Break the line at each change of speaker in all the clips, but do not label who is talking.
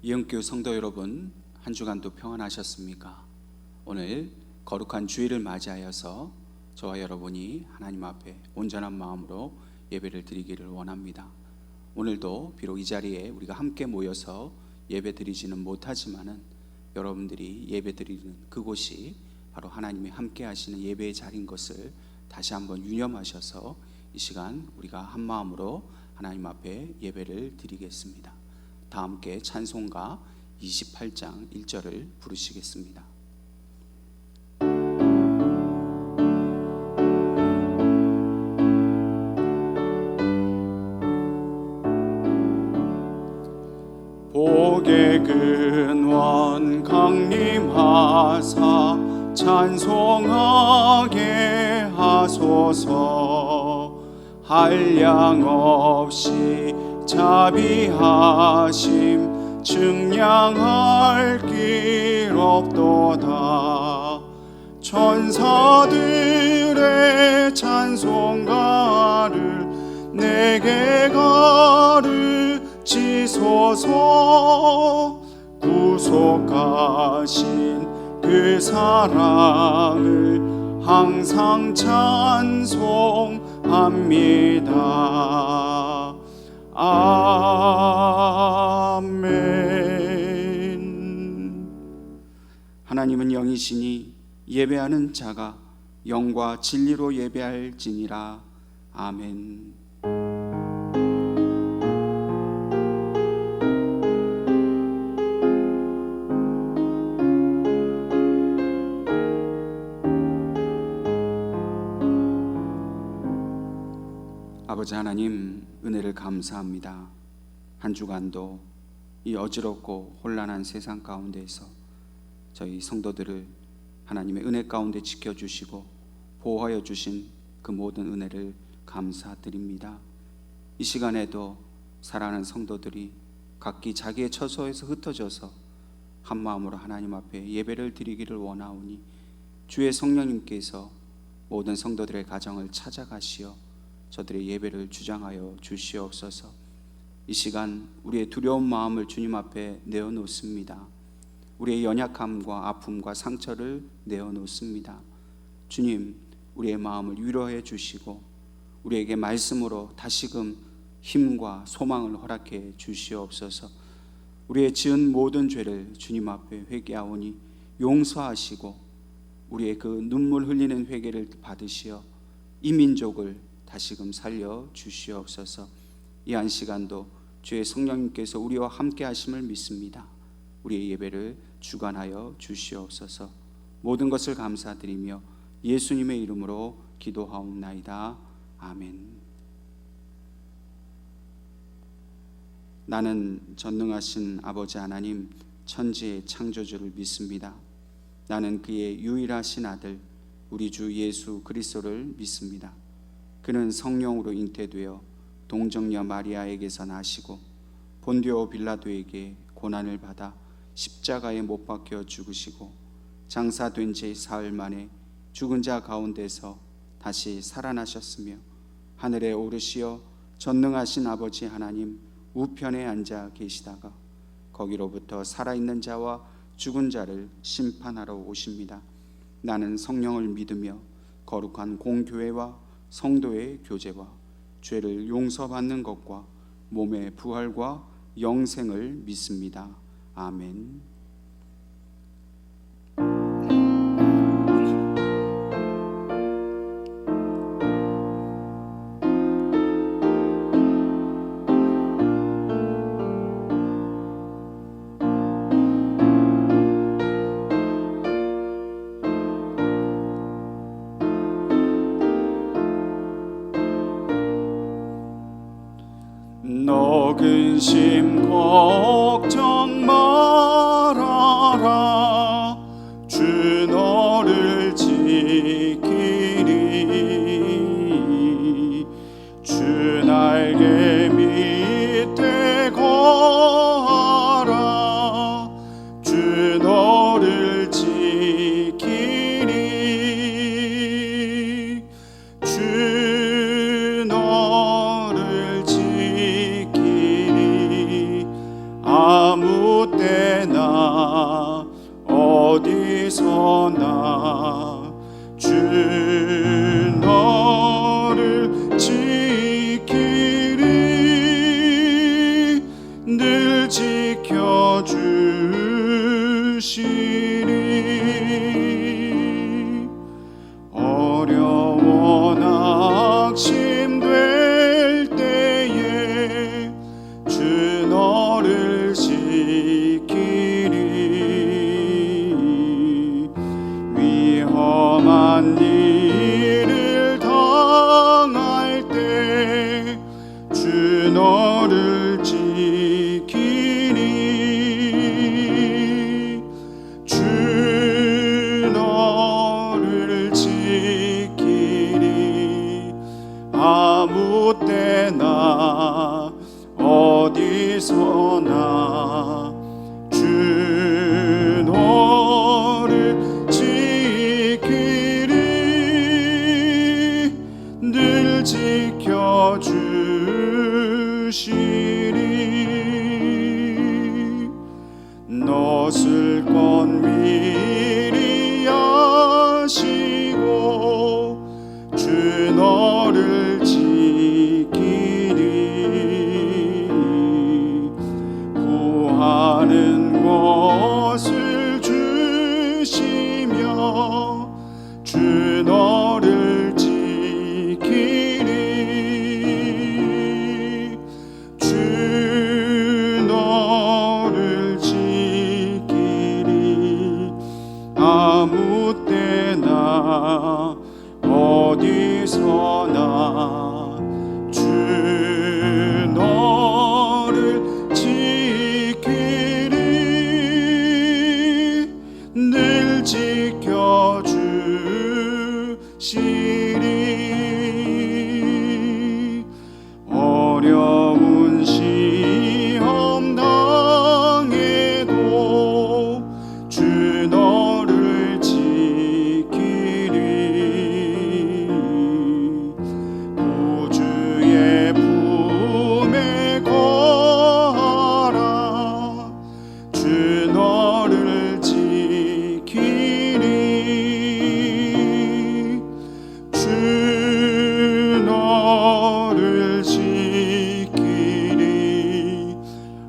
이영교 성도 여러분, 한 주간도 평안하셨습니까? 오늘 거룩한 주일을 맞이하여서 저와 여러분이 하나님 앞에 온전한 마음으로 예배를 드리기를 원합니다. 오늘도 비록 이 자리에 우리가 함께 모여서 예배 드리지는 못하지만은 여러분들이 예배 드리는 그곳이 바로 하나님이 함께 하시는 예배의 자리인 것을 다시 한번 유념하셔서 이 시간 우리가 한 마음으로 하나님 앞에 예배를 드리겠습니다. 다 함께 찬송가 28장 1절을 부르시겠습니다. 복의 근원 강림하사 찬송하게 하소서. 한량 없이 자비하심 증량할 길 없도다. 천사들의 찬송가를 내게 가르치소서. 구속하신 그 사랑을 항상 찬송합니다. 아멘. 하나님은 영이시니 예배하는 자가 영과 진리로 예배할지니라. 아멘. 아버지 하나님, 은혜를 감사합니다. 한 주간도 이 어지럽고 혼란한 세상 가운데에서 저희 성도들을 하나님의 은혜 가운데 지켜주시고 보호하여 주신 그 모든 은혜를 감사드립니다. 이 시간에도 사랑하는 성도들이 각기 자기의 처소에서 흩어져서 한 마음으로 하나님 앞에 예배를 드리기를 원하오니 주의 성령님께서 모든 성도들의 가정을 찾아가시어 저들의 예배를 주장하여 주시옵소서. 이 시간 우리의 두려운 마음을 주님 앞에 내어놓습니다. 우리의 연약함과 아픔과 상처를 내어놓습니다. 주님, 우리의 마음을 위로해 주시고 우리에게 말씀으로 다시금 힘과 소망을 허락해 주시옵소서. 우리의 지은 모든 죄를 주님 앞에 회개하오니 용서하시고 우리의 그 눈물 흘리는 회개를 받으시어 이 민족을 다시금 살려 주시옵소서. 이 한 시간도 주의 성령님께서 우리와 함께 하심을 믿습니다. 우리의 예배를 주관하여 주시옵소서. 모든 것을 감사드리며 예수님의 이름으로 기도하옵나이다. 아멘. 나는 전능하신 아버지 하나님 천지의 창조주를 믿습니다. 나는 그의 유일하신 아들 우리 주 예수 그리스도를 믿습니다. 그는 성령으로 잉태되어 동정녀 마리아에게서 나시고 본디오 빌라도에게 고난을 받아 십자가에 못 박혀 죽으시고 장사된 지 사흘 만에 죽은 자 가운데서 다시 살아나셨으며 하늘에 오르시어 전능하신 아버지 하나님 우편에 앉아 계시다가 거기로부터 살아있는 자와 죽은 자를 심판하러 오십니다. 나는 성령을 믿으며 거룩한 공교회와 성도의 교제와 죄를 용서받는 것과 몸의 부활과 영생을 믿습니다. 아멘. 너 근심 걱정 말아라. 주 너를 지키리. 주 날개 밑에 거하라. 주 너를 지키리. 주 너를 지키리. 아무
어려워 낙심될 때에 주 너를 지키리. 위험한 일을 당할 때 주 너를 지키리. 주 너를 지키리. 아무 때나 어디서나 주 너를 지키리. 늘 지켜주시리. 너슬 것 미리 아시고 주 너를 지키리. 구하는 것을 주시며 주 너를 지키리. 주 너를 지키리. 아무 때나 어디서나 주 너를 지키리. 늘 지켜주시리. 어려운 시험 당해도 주 너를 지키리. 구주의 품에 거하라. 주 너를 지키리. 주 너를 지키리.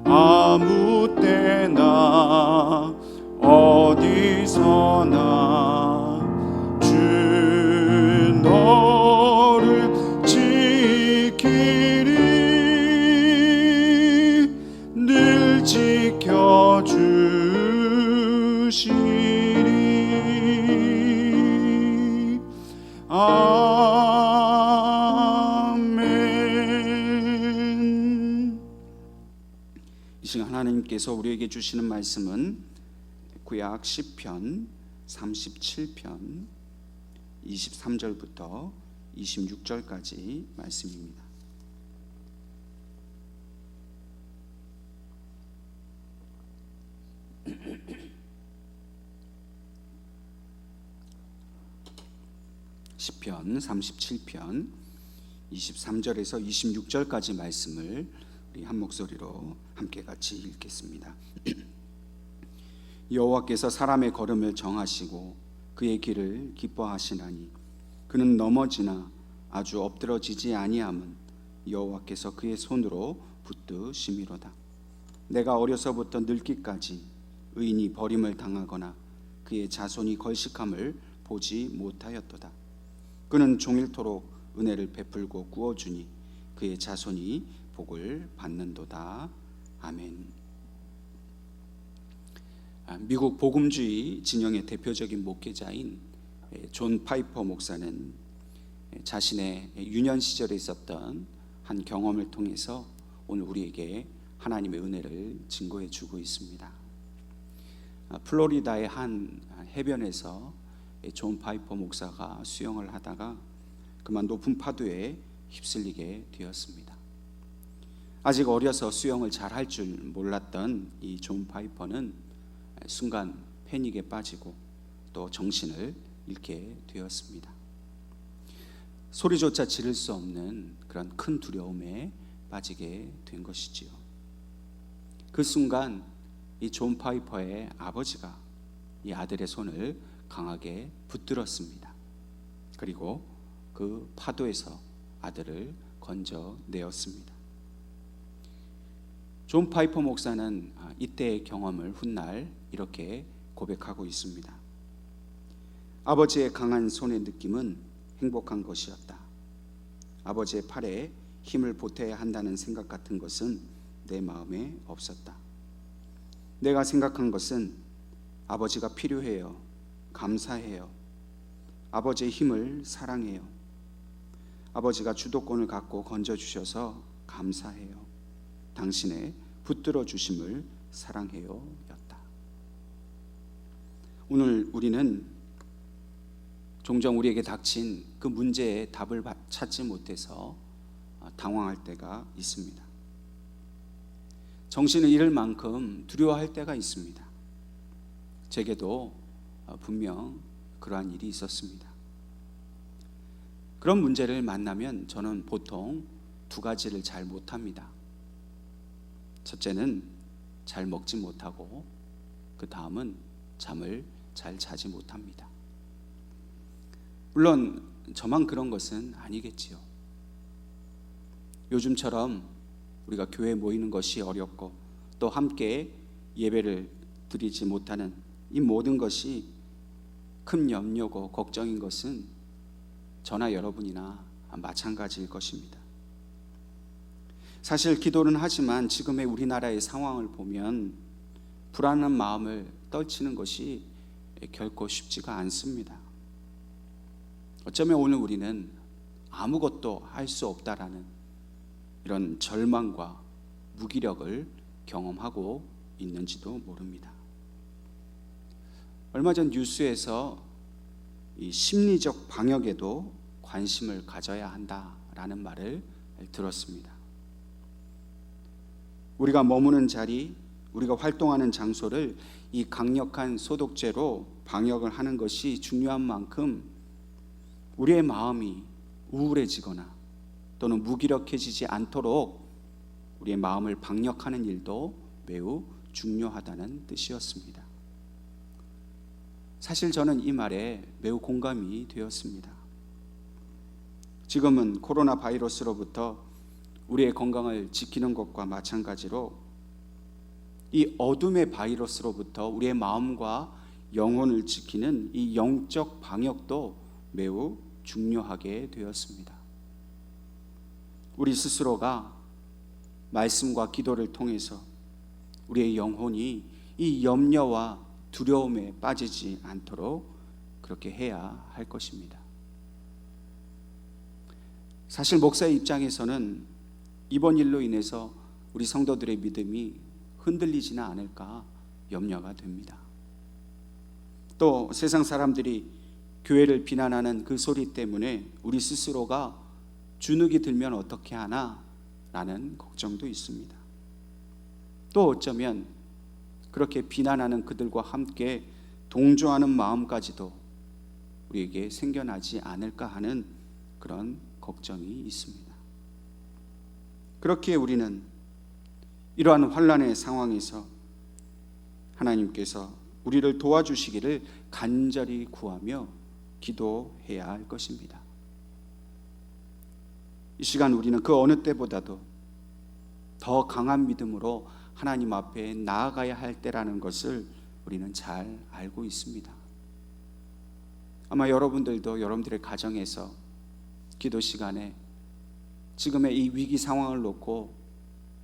아무 때나 어디서나 주 너를 지키리. 늘 지켜주시리. 아멘.
이 시간 하나님께서 우리에게 주시는 말씀은 구약 시편 37편 23절부터 26절까지 말씀입니다. 시편 37편 23절에서 26절까지 말씀을 우리 한 목소리로 함께 같이 읽겠습니다. 여호와께서 사람의 걸음을 정하시고 그의 길을 기뻐하시나니 그는 넘어지나 아주 엎드러지지 아니함은 여호와께서 그의 손으로 붙드심이로다. 내가 어려서부터 늙기까지 의인이 버림을 당하거나 그의 자손이 걸식함을 보지 못하였도다. 그는 종일토록 은혜를 베풀고 구워주니 그의 자손이 복을 받는도다. 아멘. 미국 복음주의 진영의 대표적인 목회자인 존 파이퍼 목사는 자신의 유년 시절에 있었던 한 경험을 통해서 오늘 우리에게 하나님의 은혜를 증거해 주고 있습니다. 플로리다의 한 해변에서 존 파이퍼 목사가 수영을 하다가 그만 높은 파도에 휩쓸리게 되었습니다. 아직 어려서 수영을 잘 할 줄 몰랐던 이 존 파이퍼는 순간 패닉에 빠지고 또 정신을 잃게 되었습니다. 소리조차 지를 수 없는 그런 큰 두려움에 빠지게 된 것이지요. 그 순간 이 존 파이퍼의 아버지가 이 아들의 손을 강하게 붙들었습니다. 그리고 그 파도에서 아들을 건져내었습니다. 존 파이퍼 목사는 이때의 경험을 훗날 이렇게 고백하고 있습니다. 아버지의 강한 손의 느낌은 행복한 것이었다. 아버지의 팔에 힘을 보태야 한다는 생각 같은 것은 내 마음에 없었다. 내가 생각한 것은 아버지가 필요해요. 감사해요. 아버지의 힘을 사랑해요. 아버지가 주도권을 갖고 건져주셔서 감사해요. 당신의 붙들어 주심을 사랑해요 였다. 오늘 우리는 종종 우리에게 닥친 그 문제에 답을 찾지 못해서 당황할 때가 있습니다. 정신을 잃을 만큼 두려워할 때가 있습니다. 제게도 분명 그러한 일이 있었습니다. 그런 문제를 만나면 저는 보통 두 가지를 잘 못합니다. 첫째는 잘 먹지 못하고, 그 다음은 잠을 잘 자지 못합니다. 물론 저만 그런 것은 아니겠지요. 요즘처럼 우리가 교회에 모이는 것이 어렵고 또 함께 예배를 드리지 못하는 이 모든 것이 큰 염려고 걱정인 것은 저나 여러분이나 마찬가지일 것입니다. 사실 기도는 하지만 지금의 우리나라의 상황을 보면 불안한 마음을 떨치는 것이 결코 쉽지가 않습니다. 어쩌면 오늘 우리는 아무것도 할 수 없다라는 이런 절망과 무기력을 경험하고 있는지도 모릅니다. 얼마 전 뉴스에서 이 심리적 방역에도 관심을 가져야 한다라는 말을 들었습니다. 우리가 머무는 자리, 우리가 활동하는 장소를 이 강력한 소독제로 방역을 하는 것이 중요한 만큼 우리의 마음이 우울해지거나 또는 무기력해지지 않도록 우리의 마음을 방역하는 일도 매우 중요하다는 뜻이었습니다. 사실 저는 이 말에 매우 공감이 되었습니다. 지금은 코로나 바이러스로부터 우리의 건강을 지키는 것과 마찬가지로 이 어둠의 바이러스로부터 우리의 마음과 영혼을 지키는 이 영적 방역도 매우 중요하게 되었습니다. 우리 스스로가 말씀과 기도를 통해서 우리의 영혼이 이 염려와 두려움에 빠지지 않도록 그렇게 해야 할 것입니다. 사실 목사의 입장에서는 이번 일로 인해서 우리 성도들의 믿음이 흔들리지는 않을까 염려가 됩니다. 또 세상 사람들이 교회를 비난하는 그 소리 때문에 우리 스스로가 주눅이 들면 어떻게 하나 라는 걱정도 있습니다. 또 어쩌면 그렇게 비난하는 그들과 함께 동조하는 마음까지도 우리에게 생겨나지 않을까 하는 그런 걱정이 있습니다. 그렇기에 우리는 이러한 환난의 상황에서 하나님께서 우리를 도와주시기를 간절히 구하며 기도해야 할 것입니다. 이 시간 우리는 그 어느 때보다도 더 강한 믿음으로 하나님 앞에 나아가야 할 때라는 것을 우리는 잘 알고 있습니다. 아마 여러분들도 여러분들의 가정에서 기도 시간에 지금의 이 위기 상황을 놓고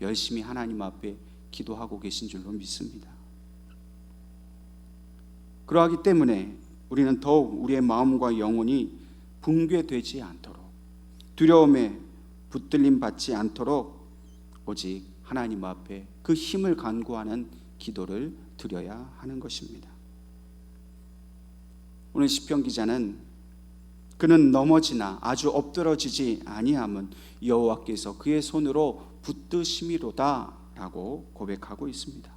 열심히 하나님 앞에 기도하고 계신 줄로 믿습니다. 그러하기 때문에 우리는 더욱 우리의 마음과 영혼이 붕괴되지 않도록, 두려움에 붙들림 받지 않도록 오직 하나님 앞에 그 힘을 간구하는 기도를 드려야 하는 것입니다. 오늘 시편 기자는 그는 넘어지나 아주 엎드러지지 아니함은 여호와께서 그의 손으로 붙드심이로다 라고 고백하고 있습니다.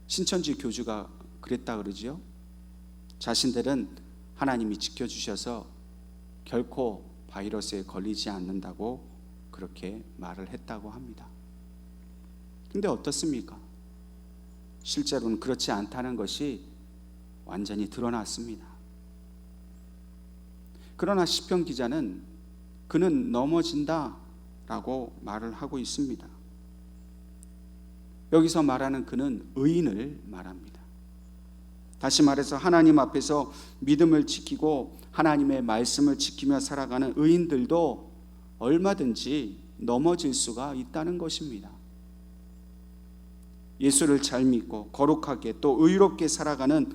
신천지 교주가 그랬다 그러지요. 자신들은 하나님이 지켜주셔서 결코 바이러스에 걸리지 않는다고 그렇게 말을 했다고 합니다. 근데 어떻습니까? 실제로는 그렇지 않다는 것이 완전히 드러났습니다. 그러나 시편 기자는 그는 넘어진다 라고 말을 하고 있습니다. 여기서 말하는 그는 의인을 말합니다. 다시 말해서 하나님 앞에서 믿음을 지키고 하나님의 말씀을 지키며 살아가는 의인들도 얼마든지 넘어질 수가 있다는 것입니다. 예수를 잘 믿고 거룩하게 또 의롭게 살아가는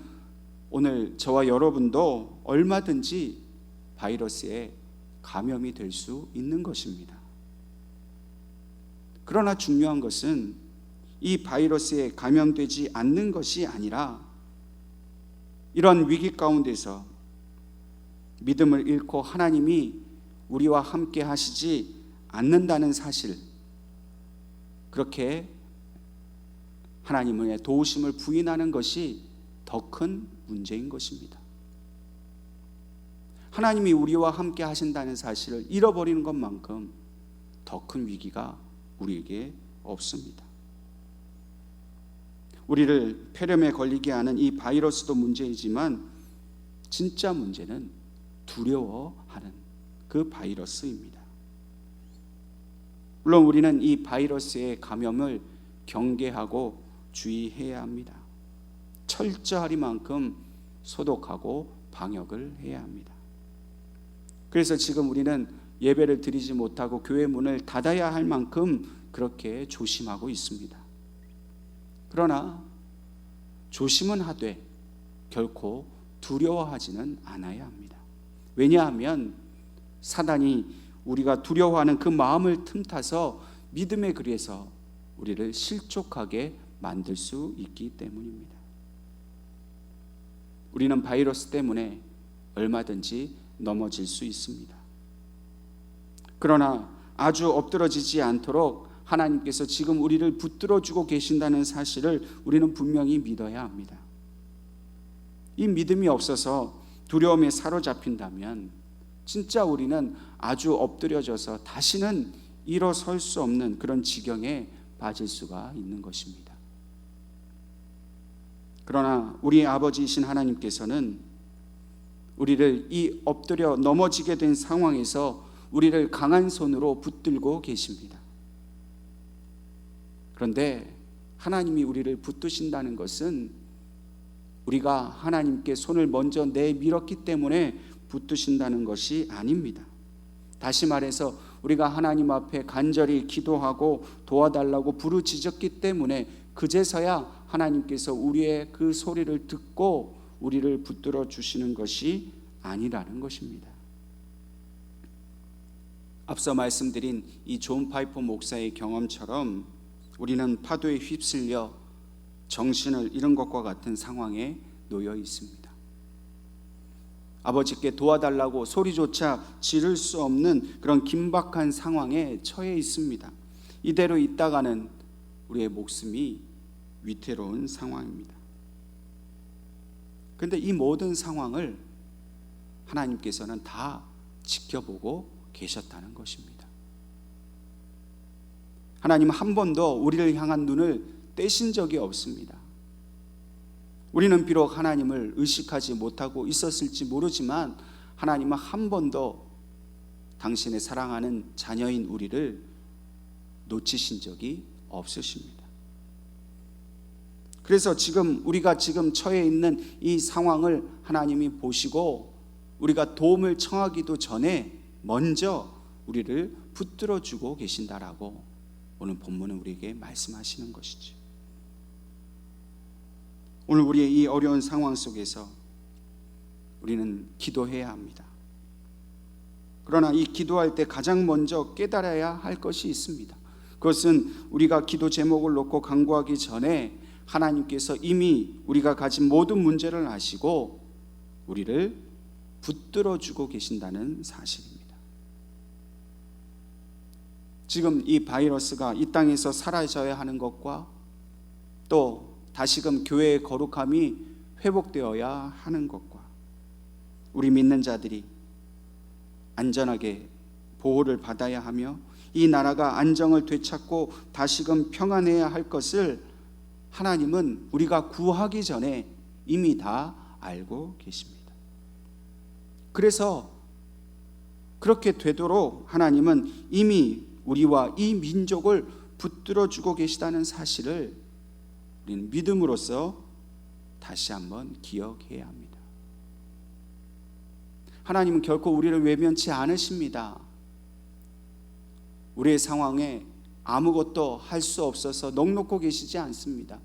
오늘 저와 여러분도 얼마든지 바이러스에 감염이 될 수 있는 것입니다. 그러나 중요한 것은 이 바이러스에 감염되지 않는 것이 아니라 이런 위기 가운데서 믿음을 잃고 하나님이 우리와 함께 하시지 않는다는 사실, 그렇게 하나님의 도우심을 부인하는 것이 더 큰 문제인 것입니다. 하나님이 우리와 함께 하신다는 사실을 잃어버리는 것만큼 더 큰 위기가 우리에게 없습니다. 우리를 폐렴에 걸리게 하는 이 바이러스도 문제이지만 진짜 문제는 두려워하는 그 바이러스입니다. 물론 우리는 이 바이러스의 감염을 경계하고 주의해야 합니다. 철저하리만큼 소독하고 방역을 해야 합니다. 그래서 지금 우리는 예배를 드리지 못하고 교회 문을 닫아야 할 만큼 그렇게 조심하고 있습니다. 그러나 조심은 하되 결코 두려워하지는 않아야 합니다. 왜냐하면 사단이 우리가 두려워하는 그 마음을 틈타서 믿음의 길에서 우리를 실족하게 만들 수 있기 때문입니다. 우리는 바이러스 때문에 얼마든지 넘어질 수 있습니다. 그러나 아주 엎드러지지 않도록 하나님께서 지금 우리를 붙들어주고 계신다는 사실을 우리는 분명히 믿어야 합니다. 이 믿음이 없어서 두려움에 사로잡힌다면 진짜 우리는 아주 엎드려져서 다시는 일어설 수 없는 그런 지경에 빠질 수가 있는 것입니다. 그러나 우리 아버지이신 하나님께서는 우리를 이 엎드려 넘어지게 된 상황에서 우리를 강한 손으로 붙들고 계십니다. 그런데 하나님이 우리를 붙드신다는 것은 우리가 하나님께 손을 먼저 내밀었기 때문에 붙드신다는 것이 아닙니다. 다시 말해서 우리가 하나님 앞에 간절히 기도하고 도와달라고 부르짖었기 때문에 그제서야 하나님께서 우리의 그 소리를 듣고 우리를 붙들어 주시는 것이 아니라는 것입니다. 앞서 말씀드린 이 존 파이퍼 목사의 경험처럼 우리는 파도에 휩쓸려 정신을 잃은 것과 같은 상황에 놓여 있습니다. 아버지께 도와달라고 소리조차 지를 수 없는 그런 긴박한 상황에 처해 있습니다. 이대로 있다가는 우리의 목숨이 위태로운 상황입니다. 그런데 이 모든 상황을 하나님께서는 다 지켜보고 계셨다는 것입니다. 하나님은 한 번도 우리를 향한 눈을 떼신 적이 없습니다. 우리는 비록 하나님을 의식하지 못하고 있었을지 모르지만 하나님은 한 번도 당신의 사랑하는 자녀인 우리를 놓치신 적이 없으십니다. 그래서 지금 우리가 지금 처해 있는 이 상황을 하나님이 보시고 우리가 도움을 청하기도 전에 먼저 우리를 붙들어 주고 계신다라고 오늘 본문은 우리에게 말씀하시는 것이죠. 오늘 우리의 이 어려운 상황 속에서 우리는 기도해야 합니다. 그러나 이 기도할 때 가장 먼저 깨달아야 할 것이 있습니다. 그것은 우리가 기도 제목을 놓고 간구하기 전에 하나님께서 이미 우리가 가진 모든 문제를 아시고 우리를 붙들어주고 계신다는 사실입니다. 지금 이 바이러스가 이 땅에서 사라져야 하는 것과 또 다시금 교회의 거룩함이 회복되어야 하는 것과 우리 믿는 자들이 안전하게 보호를 받아야 하며 이 나라가 안정을 되찾고 다시금 평안해야 할 것을 하나님은 우리가 구하기 전에 이미 다 알고 계십니다. 그래서 그렇게 되도록 하나님은 이미 우리와 이 민족을 붙들어주고 계시다는 사실을 우리는 믿음으로써 다시 한번 기억해야 합니다. 하나님은 결코 우리를 외면치 않으십니다. 우리의 상황에 아무것도 할 수 없어서 넋놓고 계시지 않습니다.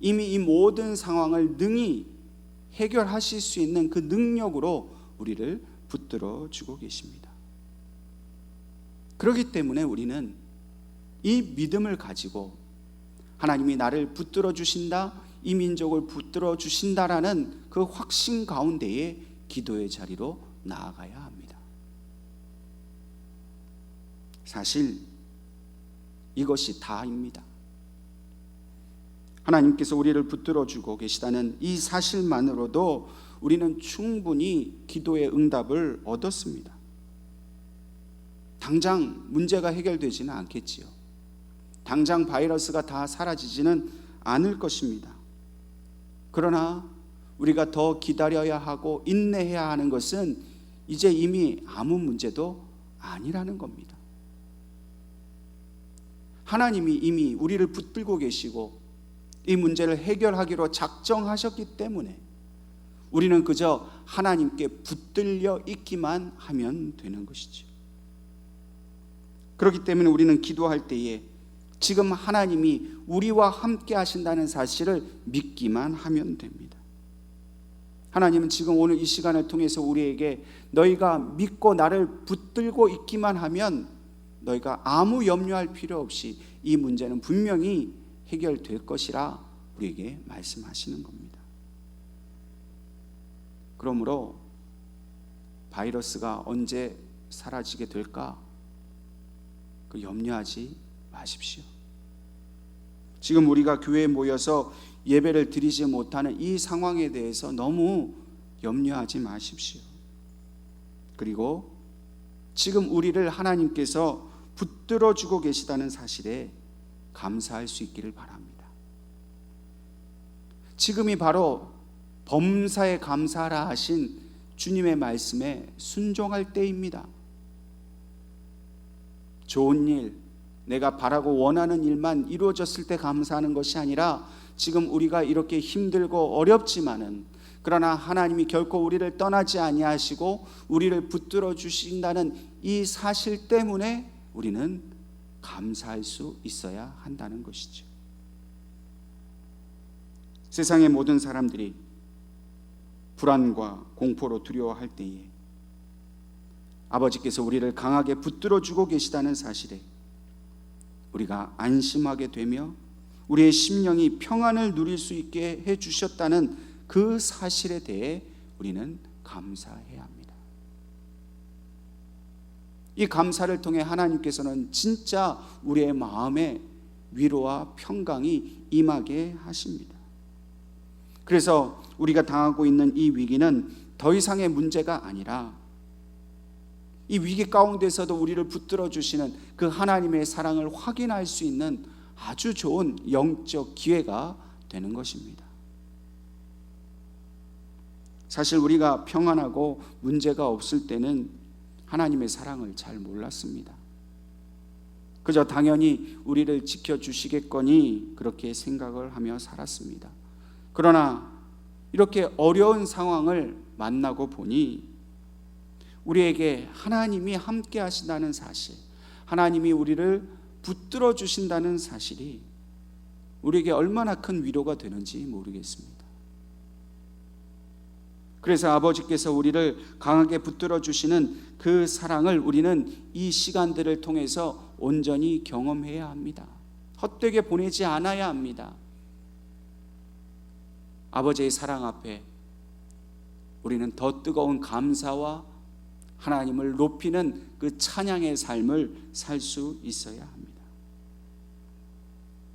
이미 이 모든 상황을 능히 해결하실 수 있는 그 능력으로 우리를 붙들어 주고 계십니다. 그렇기 때문에 우리는 이 믿음을 가지고 하나님이 나를 붙들어 주신다, 이 민족을 붙들어 주신다라는 그 확신 가운데에 기도의 자리로 나아가야 합니다. 사실 이것이 다입니다. 하나님께서 우리를 붙들어 주고 계시다는 이 사실만으로도 우리는 충분히 기도의 응답을 얻었습니다. 당장 문제가 해결되지는 않겠지요. 당장 바이러스가 다 사라지지는 않을 것입니다. 그러나 우리가 더 기다려야 하고 인내해야 하는 것은 이제 이미 아무 문제도 아니라는 겁니다. 하나님이 이미 우리를 붙들고 계시고 이 문제를 해결하기로 작정하셨기 때문에 우리는 그저 하나님께 붙들려 있기만 하면 되는 것이죠. 그렇기 때문에 우리는 기도할 때에 지금 하나님이 우리와 함께 하신다는 사실을 믿기만 하면 됩니다. 하나님은 지금 오늘 이 시간을 통해서 우리에게 너희가 믿고 나를 붙들고 있기만 하면 너희가 아무 염려할 필요 없이 이 문제는 분명히 해결될 것이라 우리에게 말씀하시는 겁니다. 그러므로 바이러스가 언제 사라지게 될까? 그 염려하지 마십시오. 지금 우리가 교회에 모여서 예배를 드리지 못하는 이 상황에 대해서 너무 염려하지 마십시오. 그리고 지금 우리를 하나님께서 붙들어 주고 계시다는 사실에 감사할 수 있기를 바랍니다. 지금이 바로 범사에 감사하라 하신 주님의 말씀에 순종할 때입니다. 좋은 일, 내가 바라고 원하는 일만 이루어졌을 때 감사하는 것이 아니라 지금 우리가 이렇게 힘들고 어렵지만은 그러나 하나님이 결코 우리를 떠나지 아니하시고 우리를 붙들어 주신다는 이 사실 때문에 우리는 감사할 수 있어야 한다는 것이죠. 세상의 모든 사람들이 불안과 공포로 두려워할 때에 아버지께서 우리를 강하게 붙들어 주고 계시다는 사실에 우리가 안심하게 되며 우리의 심령이 평안을 누릴 수 있게 해 주셨다는 그 사실에 대해 우리는 감사해야 합니다. 이 감사를 통해 하나님께서는 진짜 우리의 마음에 위로와 평강이 임하게 하십니다. 그래서 우리가 당하고 있는 이 위기는 더 이상의 문제가 아니라 이 위기 가운데서도 우리를 붙들어 주시는 그 하나님의 사랑을 확인할 수 있는 아주 좋은 영적 기회가 되는 것입니다. 사실 우리가 평안하고 문제가 없을 때는 하나님의 사랑을 잘 몰랐습니다. 그저 당연히 우리를 지켜주시겠거니 그렇게 생각을 하며 살았습니다. 그러나 이렇게 어려운 상황을 만나고 보니 우리에게 하나님이 함께 하신다는 사실, 하나님이 우리를 붙들어 주신다는 사실이 우리에게 얼마나 큰 위로가 되는지 모르겠습니다. 그래서 아버지께서 우리를 강하게 붙들어 주시는 그 사랑을 우리는 이 시간들을 통해서 온전히 경험해야 합니다. 헛되게 보내지 않아야 합니다. 아버지의 사랑 앞에 우리는 더 뜨거운 감사와 하나님을 높이는 그 찬양의 삶을 살 수 있어야 합니다.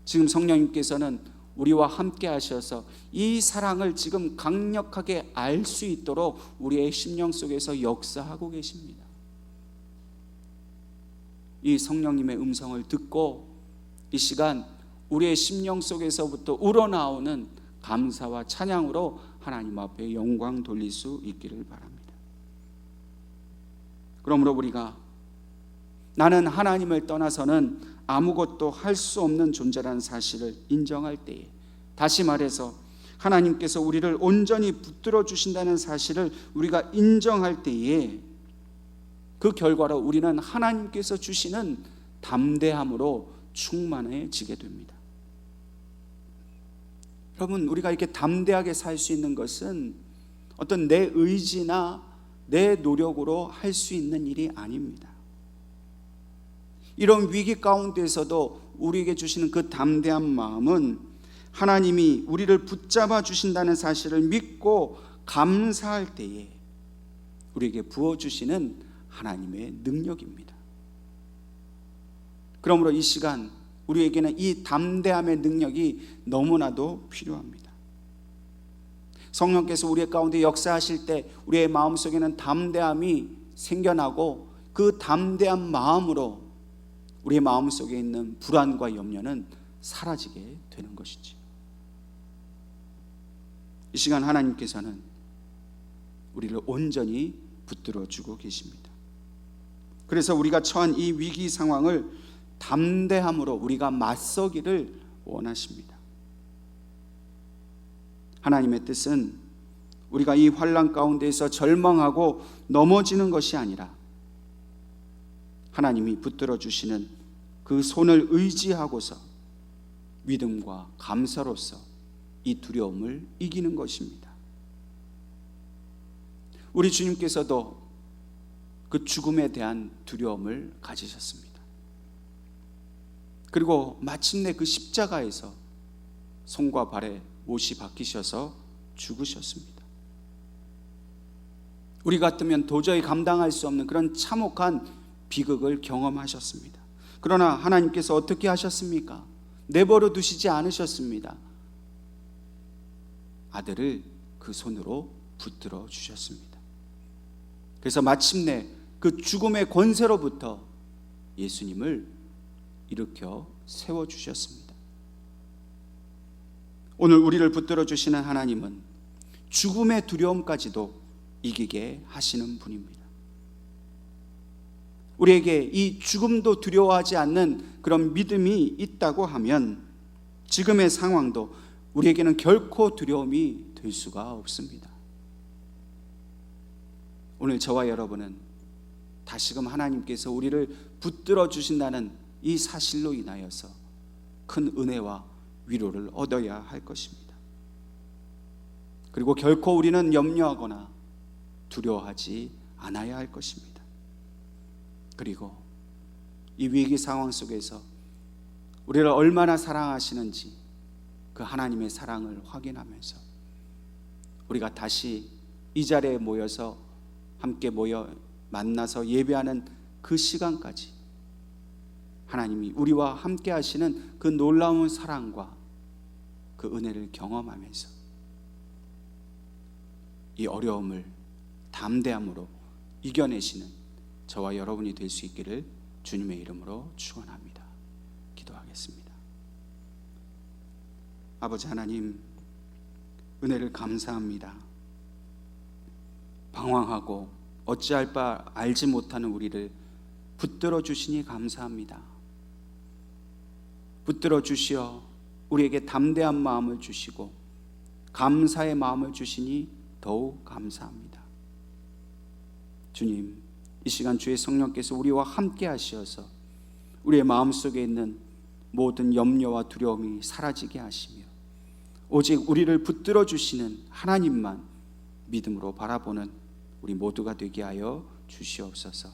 지금 성령님께서는 우리와 함께 하셔서 이 사랑을 지금 강력하게 알 수 있도록 우리의 심령 속에서 역사하고 계십니다. 이 성령님의 음성을 듣고 이 시간 우리의 심령 속에서부터 우러나오는 감사와 찬양으로 하나님 앞에 영광 돌릴 수 있기를 바랍니다. 그러므로 우리가 나는 하나님을 떠나서는 아무것도 할 수 없는 존재라는 사실을 인정할 때에 다시 말해서 하나님께서 우리를 온전히 붙들어 주신다는 사실을 우리가 인정할 때에 그 결과로 우리는 하나님께서 주시는 담대함으로 충만해지게 됩니다. 여러분, 우리가 이렇게 담대하게 살 수 있는 것은 어떤 내 의지나 내 노력으로 할 수 있는 일이 아닙니다. 이런 위기 가운데서도 우리에게 주시는 그 담대한 마음은 하나님이 우리를 붙잡아 주신다는 사실을 믿고 감사할 때에 우리에게 부어주시는 하나님의 능력입니다. 그러므로 이 시간 우리에게는 이 담대함의 능력이 너무나도 필요합니다. 성령께서 우리 가운데 역사하실 때 우리의 마음속에는 담대함이 생겨나고 그 담대한 마음으로 우리의 마음속에 있는 불안과 염려는 사라지게 되는 것이지. 이 시간 하나님께서는 우리를 온전히 붙들어 주고 계십니다. 그래서 우리가 처한 이 위기 상황을 담대함으로 우리가 맞서기를 원하십니다. 하나님의 뜻은 우리가 이 환난 가운데에서 절망하고 넘어지는 것이 아니라 하나님이 붙들어 주시는 그 손을 의지하고서 믿음과 감사로서 이 두려움을 이기는 것입니다. 우리 주님께서도 그 죽음에 대한 두려움을 가지셨습니다. 그리고 마침내 그 십자가에서 손과 발에 못이 박히셔서 죽으셨습니다. 우리 같으면 도저히 감당할 수 없는 그런 참혹한 비극을 경험하셨습니다. 그러나 하나님께서 어떻게 하셨습니까? 내버려 두시지 않으셨습니다. 아들을 그 손으로 붙들어 주셨습니다. 그래서 마침내 그 죽음의 권세로부터 예수님을 일으켜 세워주셨습니다. 오늘 우리를 붙들어 주시는 하나님은 죽음의 두려움까지도 이기게 하시는 분입니다. 우리에게 이 죽음도 두려워하지 않는 그런 믿음이 있다고 하면 지금의 상황도 우리에게는 결코 두려움이 될 수가 없습니다. 오늘 저와 여러분은 다시금 하나님께서 우리를 붙들어 주신다는 이 사실로 인하여서 큰 은혜와 위로를 얻어야 할 것입니다. 그리고 결코 우리는 염려하거나 두려워하지 않아야 할 것입니다. 그리고 이 위기 상황 속에서 우리를 얼마나 사랑하시는지 그 하나님의 사랑을 확인하면서 우리가 다시 이 자리에 모여서 함께 모여 만나서 예배하는 그 시간까지 하나님이 우리와 함께 하시는 그 놀라운 사랑과 그 은혜를 경험하면서 이 어려움을 담대함으로 이겨내시는 저와 여러분이 될 수 있기를 주님의 이름으로 축원합니다. 기도하겠습니다. 아버지 하나님, 은혜를 감사합니다. 방황하고 어찌할 바 알지 못하는 우리를 붙들어 주시니 감사합니다. 붙들어 주시어 우리에게 담대한 마음을 주시고 감사의 마음을 주시니 더욱 감사합니다. 주님, 이 시간 주의 성령께서 우리와 함께 하시어서 우리의 마음속에 있는 모든 염려와 두려움이 사라지게 하시며 오직 우리를 붙들어 주시는 하나님만 믿음으로 바라보는 우리 모두가 되게 하여 주시옵소서.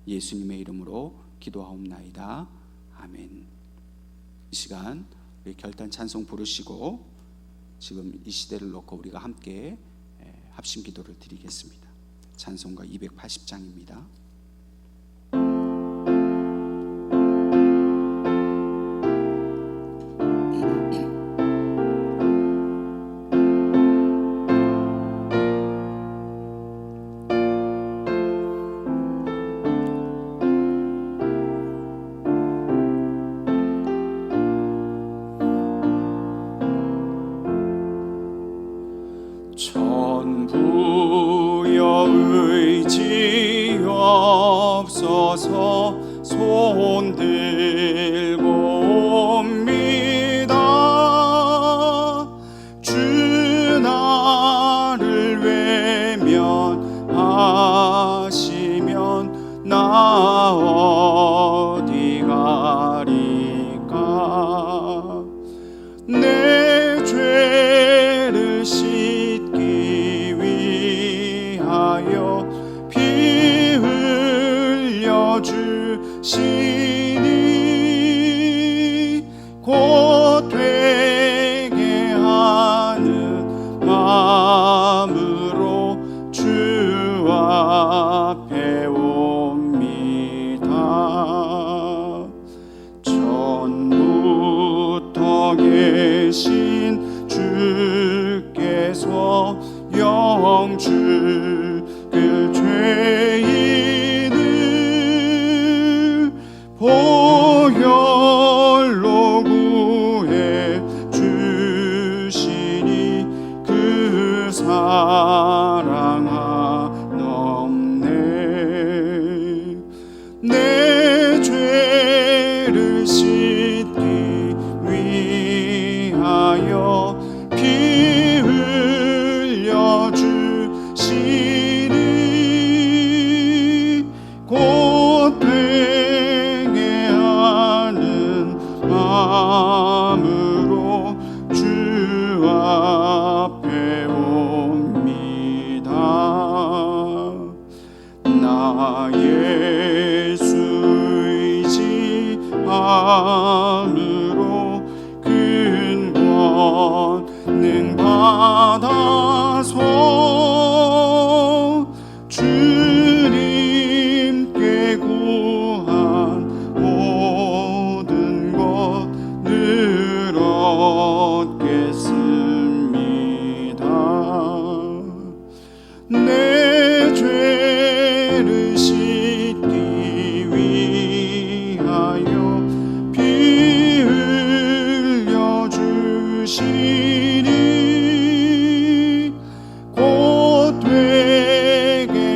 예수님의 이름으로 기도하옵나이다. 아멘. 이 시간 우리 결단 찬송 부르시고 지금 이 시대를 놓고 우리가 함께 합심 기도를 드리겠습니다. 찬송가 280장입니다.
손 들고 옵니다. 살아계신 주께서 영죽을 죄인을 보혈로 구해 주시니 그 사랑 한없네. 내 죄를 씻기 위하여 피 흘려 주시니 곧 회개하는 마음으로 주 앞에 옵니다. 나 예수 의지함으로 큰 권능 받아서 주님께 구한 모든 것 늘 얻겠습니다. 내 죄를 씻기 위하여 피 흘려 주시니 곧 회개하는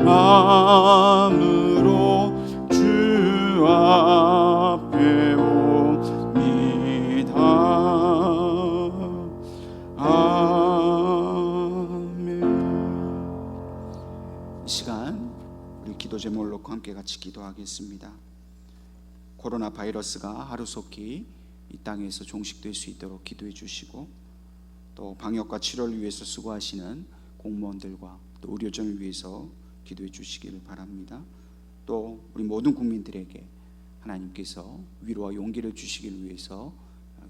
마음으로 주 앞에 옵니다. 아멘. 이 시간 우리 기도 제목을 놓고 함께 같이 기도하겠습니다. 코로나 바이러스가 하루속히 이 땅에서 종식될 수 있도록 기도해 주시고, 또 방역과 치료를 위해서 수고하시는 공무원들과 또 의료진을 위해서 기도해 주시기를 바랍니다. 또 우리 모든 국민들에게 하나님께서 위로와 용기를 주시기를 위해서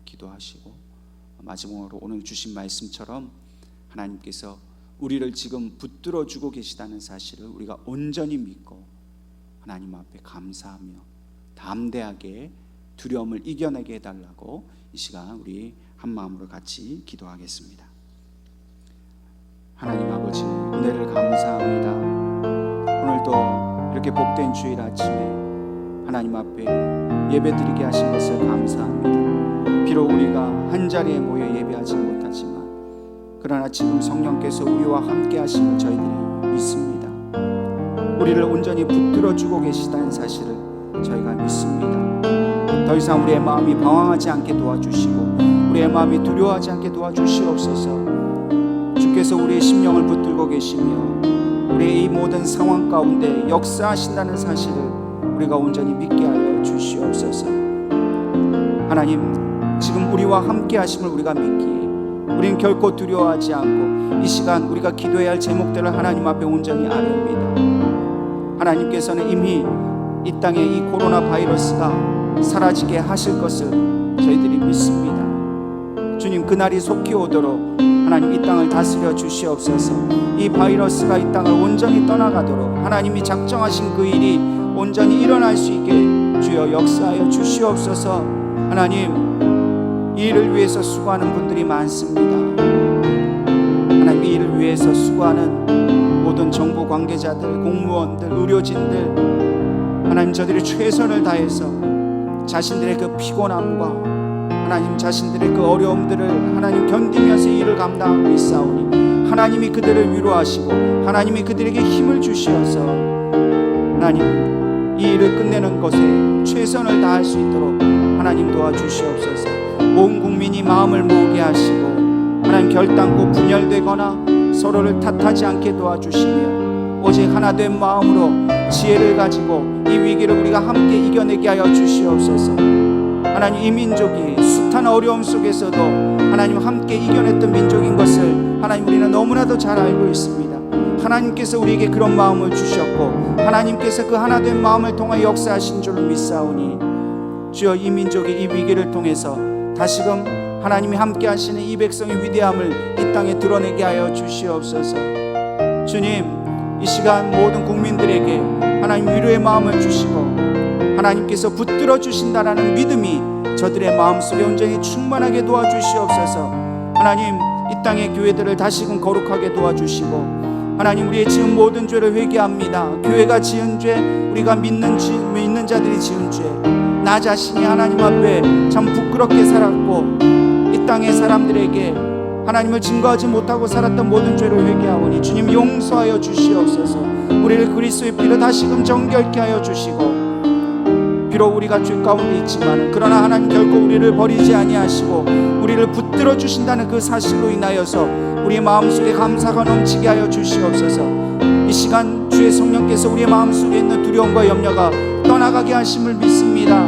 기도하시고, 마지막으로 오늘 주신 말씀처럼 하나님께서 우리를 지금 붙들어 주고 계시다는 사실을 우리가 온전히 믿고 하나님 앞에 감사하며 담대하게 두려움을 이겨내게 해달라고 이 시간 우리 한 마음으로 같이 기도하겠습니다. 하나님 아버지, 은혜를 감사합니다. 오늘도 이렇게 복된 주일 아침에 하나님 앞에 예배드리게 하신 것을 감사합니다. 비록 우리가 한자리에 모여 예배하지 못하지만 그러나 지금 성령께서 우리와 함께 하심을 저희들이 믿습니다. 우리를 온전히 붙들어주고 계시다는 사실을 저희가 믿습니다. 더 이상 우리의 마음이 방황하지 않게 도와주시고 우리의 마음이 두려워하지 않게 도와주시옵소서. 주께서 우리의 심령을 붙들고 계시며 우리의 이 모든 상황 가운데 역사하신다는 사실을 우리가 온전히 믿게 하여 주시옵소서. 하나님, 지금 우리와 함께 하심을 우리가 믿기에 우리는 결코 두려워하지 않고 이 시간 우리가 기도해야 할 제목들을 하나님 앞에 온전히 아뢰옵니다. 하나님께서는 이미 이 땅에 이 코로나 바이러스가 사라지게 하실 것을 저희들이 믿습니다. 주님, 그날이 속히 오도록 하나님 이 땅을 다스려 주시옵소서. 이 바이러스가 이 땅을 온전히 떠나가도록 하나님이 작정하신 그 일이 온전히 일어날 수 있게 주여 역사하여 주시옵소서. 하나님, 이 일을 위해서 수고하는 분들이 많습니다. 하나님, 이 일을 위해서 수고하는 모든 정부 관계자들, 공무원들, 의료진들, 하나님, 저들이 최선을 다해서 자신들의 그 피곤함과 하나님 자신들의 그 어려움들을 하나님 견디면서 이 일을 감당하고 있사오니 하나님이 그들을 위로하시고 하나님이 그들에게 힘을 주시어서 하나님 이 일을 끝내는 것에 최선을 다할 수 있도록 하나님 도와주시옵소서. 온 국민이 마음을 모으게 하시고 하나님 결단코 분열되거나 서로를 탓하지 않게 도와주시며 오직 하나된 마음으로 지혜를 가지고 이 위기를 우리가 함께 이겨내게 하여 주시옵소서. 하나님, 이 민족이 숱한 어려움 속에서도 하나님 함께 이겨냈던 민족인 것을 하나님 우리는 너무나도 잘 알고 있습니다. 하나님께서 우리에게 그런 마음을 주셨고 하나님께서 그 하나된 마음을 통해 역사하신 줄로 믿사오니 주여, 이 민족이 이 위기를 통해서 다시금 하나님이 함께 하시는 이 백성의 위대함을 이 땅에 드러내게 하여 주시옵소서. 주님, 이 시간 모든 국민들에게 하나님 위로의 마음을 주시고 하나님께서 붙들어 주신다라는 믿음이 저들의 마음속에 온전히 충만하게 도와주시옵소서. 하나님, 이 땅의 교회들을 다시금 거룩하게 도와주시고, 하나님, 우리의 지은 모든 죄를 회개합니다. 교회가 지은 죄, 우리가 믿는 자들이 지은 죄, 나 자신이 하나님 앞에 참 부끄럽게 살았고, 이 땅의 사람들에게 하나님을 증거하지 못하고 살았던 모든 죄를 회개하오니 주님 용서하여 주시옵소서. 우리를 그리스도의 피로 다시금 정결케 하여 주시고, 비록 우리가 죄 가운데 있지만 그러나 하나님 결코 우리를 버리지 아니하시고 우리를 붙들어 주신다는 그 사실로 인하여서 우리의 마음속에 감사가 넘치게 하여 주시옵소서. 이 시간 주의 성령께서 우리의 마음속에 있는 두려움과 염려가 떠나가게 하심을 믿습니다.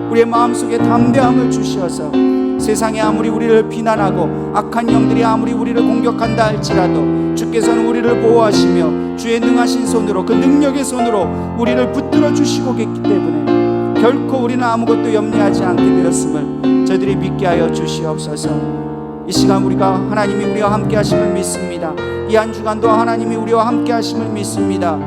우리의 마음속에 담대함을 주시어서 세상이 아무리 우리를 비난하고 악한 영들이 아무리 우리를 공격한다 할지라도 주께서는 우리를 보호하시며 주의 능하신 손으로, 그 능력의 손으로 우리를 붙들어 주시고 계시기 때문에 결코 우리는 아무것도 염려하지 않게 되었음을 저희들이 믿게 하여 주시옵소서. 이 시간 우리가 하나님이 우리와 함께 하심을 믿습니다. 이 한 주간도 하나님이 우리와 함께 하심을 믿습니다.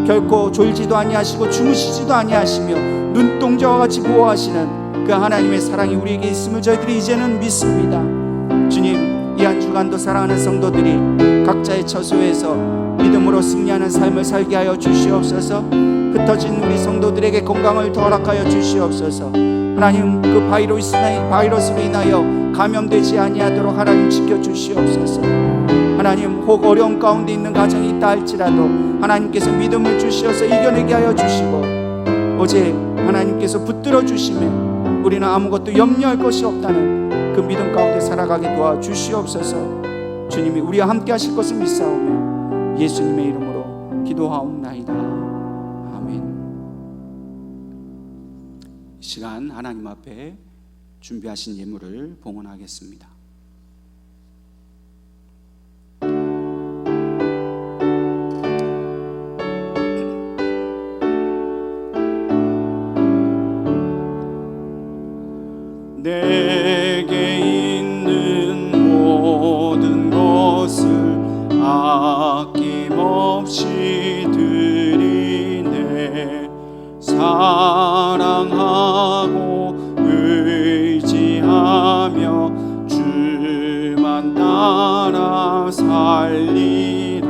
결코 졸지도 아니하시고 주무시지도 아니하시며 눈동자와 같이 보호하시는 그 하나님의 사랑이 우리에게 있음을 저희들이 이제는 믿습니다. 주님, 이 한 주간도 사랑하는 성도들이 각자의 처소에서 믿음으로 승리하는 삶을 살게 하여 주시옵소서. 흩어진 우리 성도들에게 건강을 더 허락하여 주시옵소서. 하나님, 그 바이러스로 인하여 감염되지 아니하도록 하나님 지켜주시옵소서. 하나님, 혹 어려움 가운데 있는 가정이 있다 할지라도 하나님께서 믿음을 주시어서 이겨내게 하여 주시고, 오직 하나님께서 붙들어 주시면 우리는 아무것도 염려할 것이 없다는 그 믿음 가운데 살아가게 도와주시옵소서. 주님이 우리와 함께 하실 것을 믿사오며 예수님의 이름으로 기도하옵나이다.
이 시간 하나님 앞에 준비하신 예물을 봉헌하겠습니다.
내게 있는 모든 것을 아낌없이 드리네. 사랑하고 의지하며 주만 따라 살리라.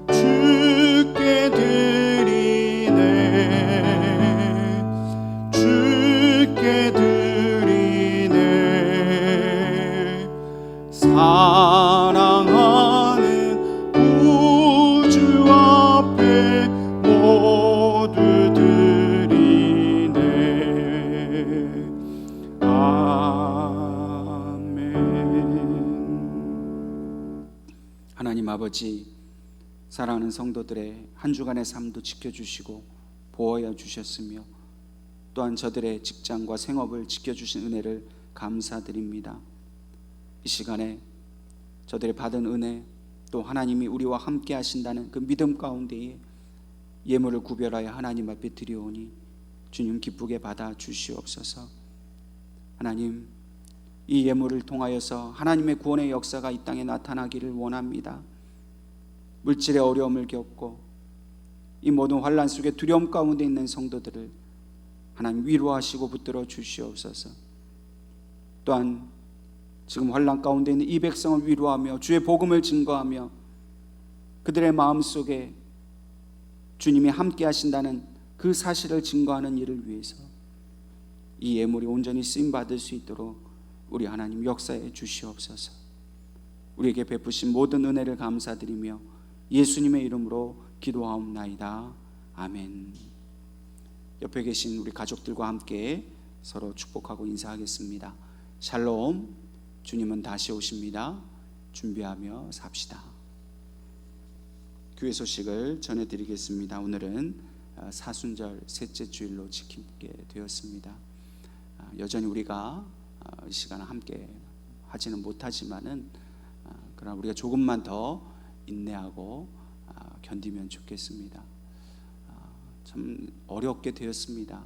주께 드리네. 주께 드리네. 사랑하는 구주 앞에 모두 드리네. 아멘.
하나님 아버지, 사랑하는 성도들의 한 주간의 삶도 지켜주시고 보호하여 주셨으며 또한 저들의 직장과 생업을 지켜주신 은혜를 감사드립니다. 이 시간에 저들이 받은 은혜, 또 하나님이 우리와 함께 하신다는 그 믿음 가운데에 예물을 구별하여 하나님 앞에 드려오니 주님 기쁘게 받아 주시옵소서. 하나님, 이 예물을 통하여서 하나님의 구원의 역사가 이 땅에 나타나기를 원합니다. 물질의 어려움을 겪고 이 모든 환난 속에 두려움 가운데 있는 성도들을 하나님 위로하시고 붙들어 주시옵소서. 또한 지금 환난 가운데 있는 이 백성을 위로하며 주의 복음을 증거하며 그들의 마음속에 주님이 함께 하신다는 그 사실을 증거하는 일을 위해서 이 예물이 온전히 쓰임받을 수 있도록 우리 하나님 역사해 주시옵소서. 우리에게 베푸신 모든 은혜를 감사드리며 예수님의 이름으로 기도하옵나이다. 아멘. 옆에 계신 우리 가족들과 함께 서로 축복하고 인사하겠습니다. 샬롬. 주님은 다시 오십니다. 준비하며 삽시다. 교회 소식을 전해드리겠습니다. 오늘은 사순절 셋째 주일로 지키게 되었습니다. 여전히 우리가 이 시간을 함께 하지는 못하지만은 그러나 우리가 조금만 더 인내하고 견디면 좋겠습니다. 참 어렵게 되었습니다.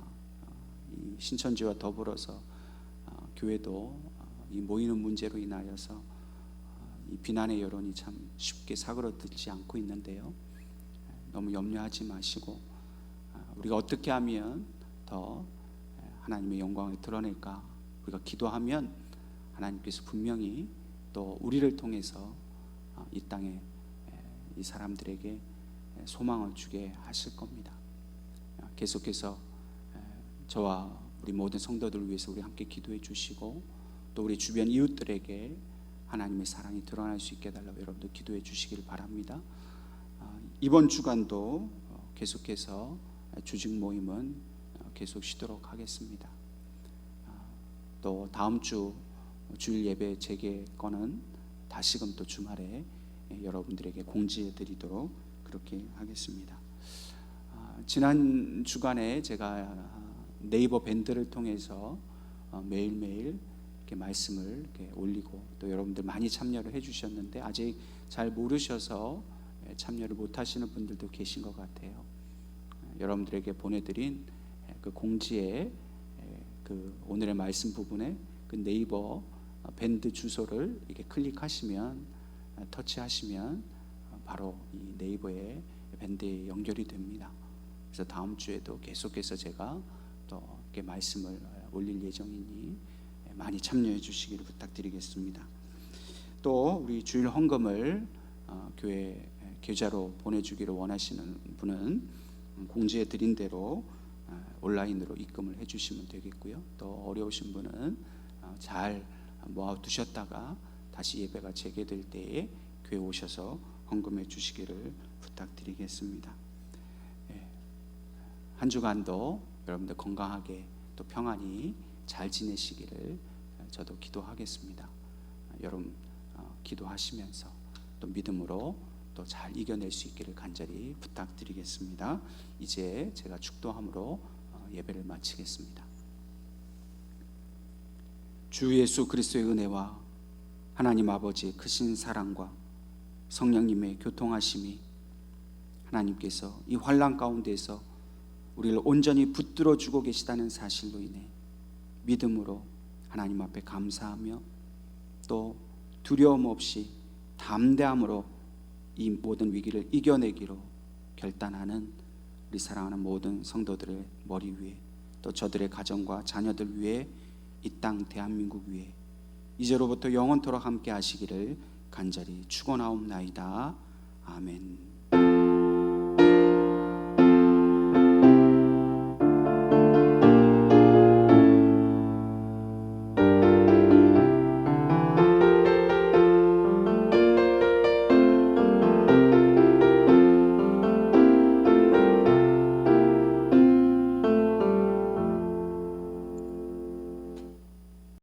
이 신천지와 더불어서 교회도 이 모이는 문제로 인하여서 이 비난의 여론이 참 쉽게 사그러들지 않고 있는데요. 너무 염려하지 마시고 우리가 어떻게 하면 더 하나님의 영광을 드러낼까? 우리가 기도하면 하나님께서 분명히 또 우리를 통해서 이 땅에 이 사람들에게 소망을 주게 하실 겁니다. 계속해서 저와 우리 모든 성도들을 위해서 우리 함께 기도해 주시고 또 우리 주변 이웃들에게 하나님의 사랑이 드러날 수 있게 해달라고 여러분들 기도해 주시기를 바랍니다. 이번 주간도 계속해서 주직 모임은 계속 쉬도록 하겠습니다. 또 다음 주 주일 예배 재개거는 다시금 또 주말에 여러분들에게 공지해 드리도록 그렇게 하겠습니다. 지난 주간에 제가 네이버 밴드를 통해서 매일매일 이렇게 말씀을 이렇게 올리고 또 여러분들 많이 참여를 해주셨는데 아직 잘 모르셔서 참여를 못하시는 분들도 계신 것 같아요. 여러분들에게 보내드린 그 공지에 그 오늘의 말씀 부분에 그 네이버 밴드 주소를 이렇게 클릭하시면 터치하시면 바로 이 네이버에 밴드에 연결이 됩니다. 그래서 다음 주에도 계속해서 제가 또 이렇게 말씀을 올릴 예정이니 많이 참여해 주시기를 부탁드리겠습니다. 또 우리 주일 헌금을 교회 계좌로 보내주기를 원하시는 분은 공지해 드린 대로 온라인으로 입금을 해주시면 되겠고요. 또 어려우신 분은 잘 모아두셨다가 다시 예배가 재개될 때에 교회 오셔서 헌금해 주시기를 부탁드리겠습니다. 한 주간도 여러분들 건강하게 또 평안히 잘 지내시기를 저도 기도하겠습니다. 여러분 기도하시면서 또 믿음으로 또 잘 이겨낼 수 있기를 간절히 부탁드리겠습니다. 이제 제가 축도함으로 예배를 마치겠습니다. 주 예수 그리스도의 은혜와 하나님 아버지의 크신 사랑과 성령님의 교통하심이 하나님께서 이 환난 가운데서 우리를 온전히 붙들어 주고 계시다는 사실로 인해 믿음으로 하나님 앞에 감사하며 또 두려움 없이 담대함으로 이 모든 위기를 이겨내기로 결단하는 우리 사랑하는 모든 성도들의 머리 위에 또 저들의 가정과 자녀들 위에 이 땅 대한민국 위에 이제로부터 영원토록 함께 하시기를 간절히 축원하옵나이다. 아멘.